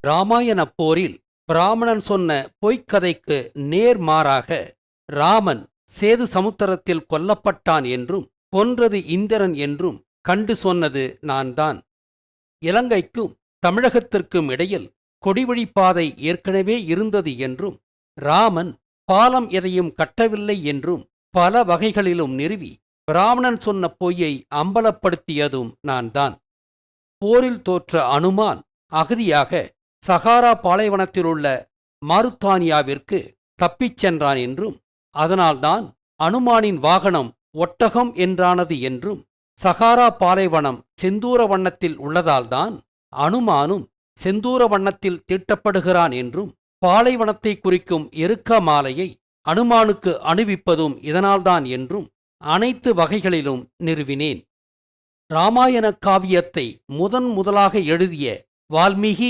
இராமாயணப் போரில் பிராமணன் சொன்ன பொய்க்கதைக்கு நேர்மாறாக ராமன் சேது சமுத்திரத்தில் கொல்லப்பட்டான் என்றும் கொன்றது இந்திரன் என்றும் கண்டு சொன்னது நான்தான். இலங்கைக்கும் தமிழகத்திற்கும் இடையில் கொடிவழிப்பாதை ஏற்கனவே இருந்தது என்றும் ராமன் பாலம் எதையும் கட்டவில்லை என்றும் பல வகைகளிலும் நிறுவி பிராமணன் சொன்ன பொய்யை அம்பலப்படுத்தியதும் நான்தான். போரில் தோற்ற அனுமான் அகதியாக சகாரா பாலைவனத்திலுள்ள மாருத்தானியாவிற்கு தப்பிச் சென்றான் என்றும் அதனால்தான் அனுமானின் வாகனம் ஒட்டகம் என்றானது என்றும் சகாரா பாலைவனம் செந்தூர வண்ணத்தில் உள்ளதால்தான் அனுமானும் செந்தூர வண்ணத்தில் தீட்டப்படுகிறான் என்றும் பாலைவனத்தை குறிக்கும் எருக்க மாலையை அனுமானுக்கு அணிவிப்பதும் இதனால்தான் என்றும் அனைத்து வகைகளிலும் நிறுவினேன். இராமாயண காவியத்தை முதலாக எழுதிய வால்மீகி